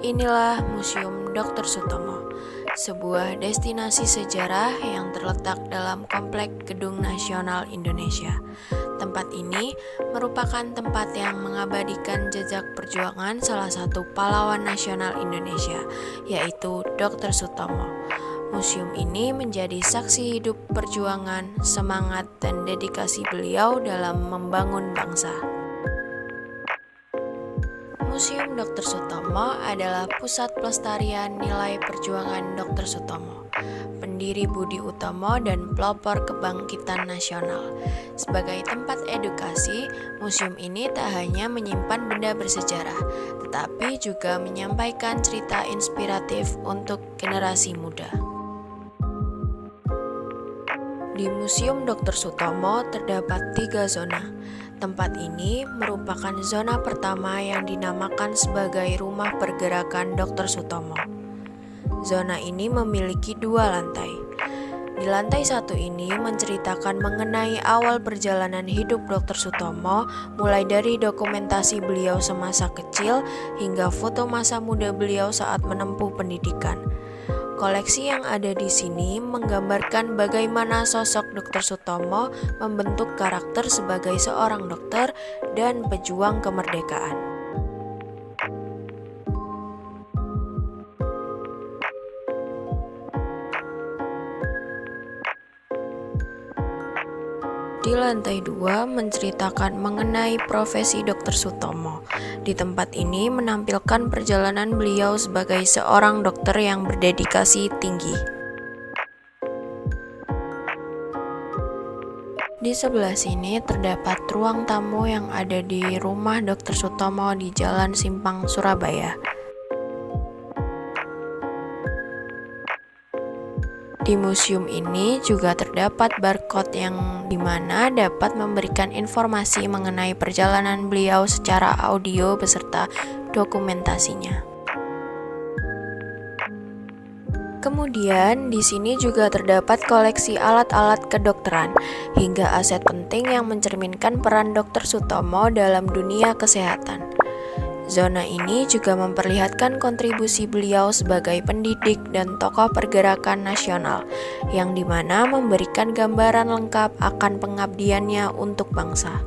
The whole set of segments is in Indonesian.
Inilah Museum Dr. Sutomo, sebuah destinasi sejarah yang terletak dalam Komplek Gedung Nasional Indonesia. Tempat ini merupakan tempat yang mengabadikan jejak perjuangan salah satu pahlawan nasional Indonesia, yaitu Dr. Sutomo. Museum ini menjadi saksi hidup perjuangan, semangat, dan dedikasi beliau dalam membangun bangsa. Museum Dr. Sutomo adalah pusat pelestarian nilai perjuangan Dr. Sutomo, pendiri Budi Utomo dan pelopor kebangkitan nasional. Sebagai tempat edukasi, museum ini tak hanya menyimpan benda bersejarah, tetapi juga menyampaikan cerita inspiratif untuk generasi muda. Di Museum Dr. Sutomo terdapat 3 zona. Tempat ini merupakan zona pertama yang dinamakan sebagai Rumah Pergerakan Dr. Sutomo. Zona ini memiliki 2 lantai. Di lantai 1 ini menceritakan mengenai awal perjalanan hidup Dr. Sutomo, mulai dari dokumentasi beliau semasa kecil hingga foto masa muda beliau saat menempuh pendidikan. Koleksi yang ada di sini menggambarkan bagaimana sosok Dr. Sutomo membentuk karakter sebagai seorang dokter dan pejuang kemerdekaan. Di lantai 2 menceritakan mengenai profesi Dr. Sutomo. Di tempat ini menampilkan perjalanan beliau sebagai seorang dokter yang berdedikasi tinggi. Di sebelah sini terdapat ruang tamu yang ada di rumah Dr. Sutomo di Jalan Simpang, Surabaya. Di museum ini juga terdapat barcode yang dimana dapat memberikan informasi mengenai perjalanan beliau secara audio beserta dokumentasinya. Kemudian di sini juga terdapat koleksi alat-alat kedokteran hingga aset penting yang mencerminkan peran Dr. Sutomo dalam dunia kesehatan. Zona ini juga memperlihatkan kontribusi beliau sebagai pendidik dan tokoh pergerakan nasional, yang dimana memberikan gambaran lengkap akan pengabdiannya untuk bangsa.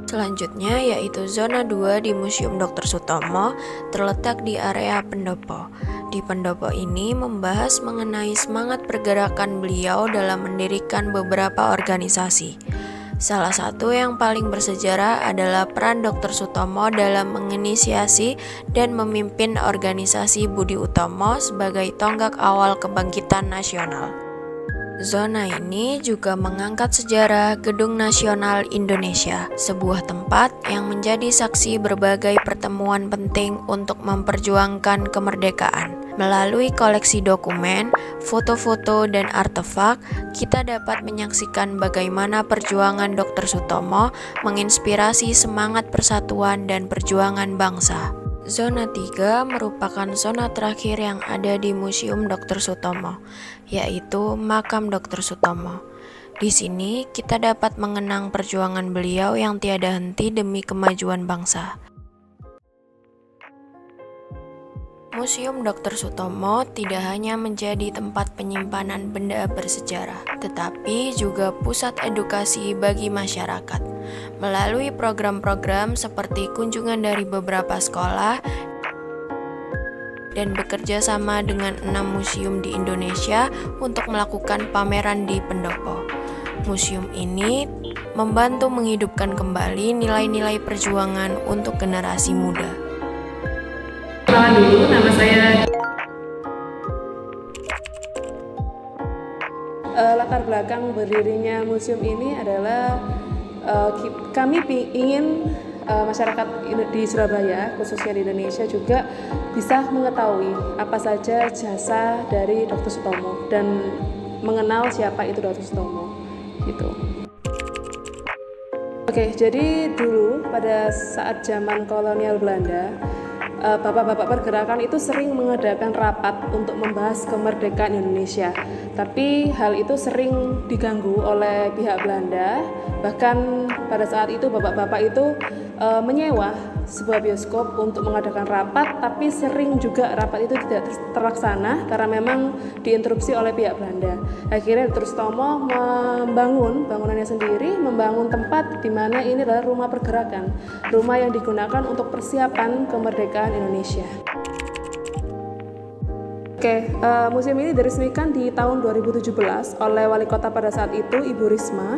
Selanjutnya yaitu zona 2 di Museum Dr. Sutomo terletak di area pendopo. Di pendopo ini membahas mengenai semangat pergerakan beliau dalam mendirikan beberapa organisasi. Salah satu yang paling bersejarah adalah peran Dr. Sutomo dalam menginisiasi dan memimpin organisasi Budi Utomo sebagai tonggak awal kebangkitan nasional. Zona ini juga mengangkat sejarah Gedung Nasional Indonesia, sebuah tempat yang menjadi saksi berbagai pertemuan penting untuk memperjuangkan kemerdekaan. Melalui koleksi dokumen, foto-foto, dan artefak, kita dapat menyaksikan bagaimana perjuangan Dr. Sutomo menginspirasi semangat persatuan dan perjuangan bangsa. Zona 3 merupakan zona terakhir yang ada di Museum Dr. Sutomo, yaitu Makam Dr. Sutomo. Di sini kita dapat mengenang perjuangan beliau yang tiada henti demi kemajuan bangsa. Museum Dr. Sutomo tidak hanya menjadi tempat penyimpanan benda bersejarah, tetapi juga pusat edukasi bagi masyarakat. Melalui program-program seperti kunjungan dari beberapa sekolah dan bekerja sama dengan 6 museum di Indonesia untuk melakukan pameran di pendopo. Museum ini membantu menghidupkan kembali nilai-nilai perjuangan untuk generasi muda. Kenalan dulu, nama saya. Latar belakang berdirinya museum ini adalah kami ingin masyarakat di Surabaya, khususnya di Indonesia juga bisa mengetahui apa saja jasa dari Dr. Sutomo dan mengenal siapa itu Dr. Sutomo gitu. Oke, jadi dulu pada saat zaman kolonial Belanda, bapak-bapak pergerakan itu sering mengadakan rapat untuk membahas kemerdekaan Indonesia. Tapi hal itu sering diganggu oleh pihak Belanda. Bahkan pada saat itu bapak-bapak itu menyewa sebuah bioskop untuk mengadakan rapat, tapi sering juga rapat itu tidak terlaksana karena memang diinterupsi oleh pihak Belanda. Akhirnya Dr. Sutomo membangun bangunannya sendiri, membangun tempat di mana ini adalah rumah pergerakan, rumah yang digunakan untuk persiapan kemerdekaan Indonesia. Oke, museum ini diresmikan di tahun 2017 oleh wali kota pada saat itu, Ibu Risma,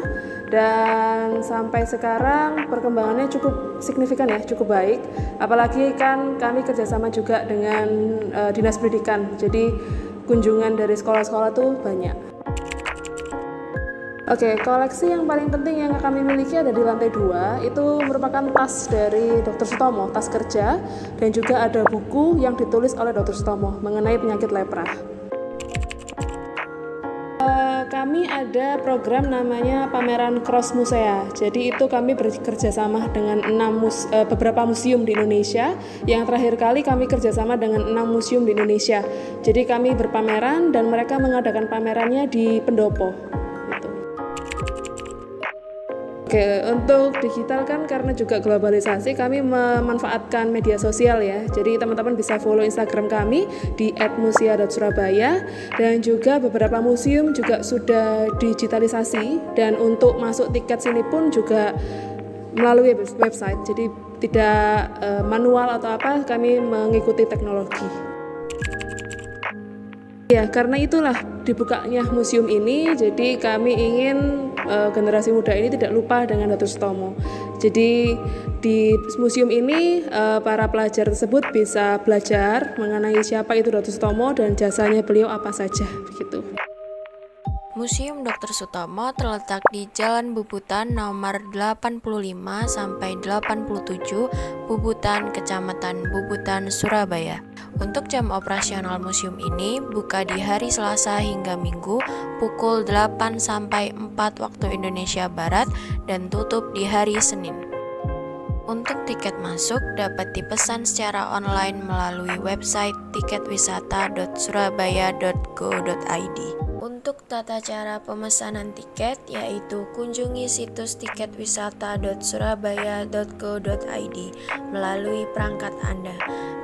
dan sampai sekarang perkembangannya cukup signifikan ya, cukup baik. Apalagi kan kami kerjasama juga dengan Dinas Pendidikan, jadi kunjungan dari sekolah-sekolah tuh banyak. Oke, koleksi yang paling penting yang kami miliki ada di lantai 2, itu merupakan tas dari Dr. Sutomo, tas kerja, dan juga ada buku yang ditulis oleh Dr. Sutomo mengenai penyakit lepra. Kami ada program namanya pameran Cross Musea. Jadi itu kami bekerja sama dengan beberapa museum di Indonesia. Yang terakhir kali kami kerjasama dengan 6 museum di Indonesia. Jadi kami berpameran dan mereka mengadakan pamerannya di pendopo. Oke, untuk digital kan karena juga globalisasi, kami memanfaatkan media sosial ya. Jadi teman-teman bisa follow Instagram kami di @musia.surabaya, dan juga beberapa museum juga sudah digitalisasi, dan untuk masuk tiket sini pun juga melalui website. Jadi tidak manual atau apa, kami mengikuti teknologi. Ya, karena itulah dibukanya museum ini, jadi kami ingin generasi muda ini tidak lupa dengan Dr. Sutomo. Jadi di museum ini para pelajar tersebut bisa belajar mengenai siapa itu Dr. Sutomo dan jasanya beliau apa saja, begitu. Museum Dr. Sutomo terletak di Jalan Bubutan nomor 85 sampai 87, Bubutan, Kecamatan Bubutan, Surabaya. Untuk jam operasional museum ini buka di hari Selasa hingga Minggu pukul 8 sampai 4 waktu Indonesia Barat dan tutup di hari Senin. Untuk tiket masuk dapat dipesan secara online melalui website tiketwisata.surabaya.go.id. Untuk tata cara pemesanan tiket yaitu kunjungi situs tiketwisata.surabaya.go.id melalui perangkat Anda.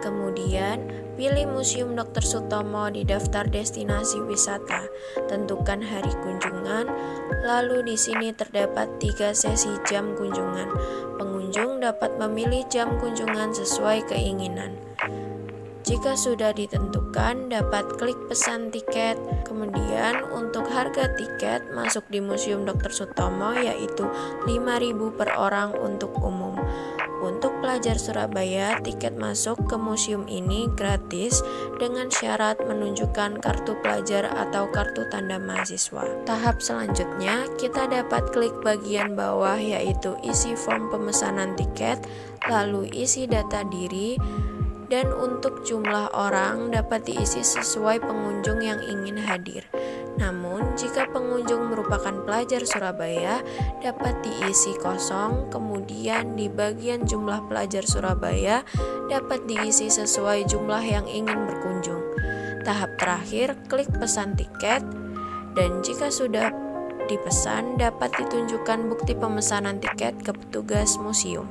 Kemudian, pilih Museum Dr. Sutomo di daftar destinasi wisata. Tentukan hari kunjungan, lalu di sini terdapat 3 sesi jam kunjungan. Pengunjung dapat memilih jam kunjungan sesuai keinginan. Jika sudah ditentukan, dapat klik pesan tiket. Kemudian untuk harga tiket masuk di Museum Dr. Sutomo yaitu 5.000 per orang untuk umum. Untuk pelajar Surabaya, tiket masuk ke museum ini gratis dengan syarat menunjukkan kartu pelajar atau kartu tanda mahasiswa. Tahap selanjutnya, kita dapat klik bagian bawah yaitu isi form pemesanan tiket, lalu isi data diri, dan untuk jumlah orang dapat diisi sesuai pengunjung yang ingin hadir. Namun, jika pengunjung merupakan pelajar Surabaya, dapat diisi kosong, kemudian di bagian jumlah pelajar Surabaya dapat diisi sesuai jumlah yang ingin berkunjung. Tahap terakhir, klik pesan tiket, dan jika sudah dipesan, dapat ditunjukkan bukti pemesanan tiket ke petugas museum.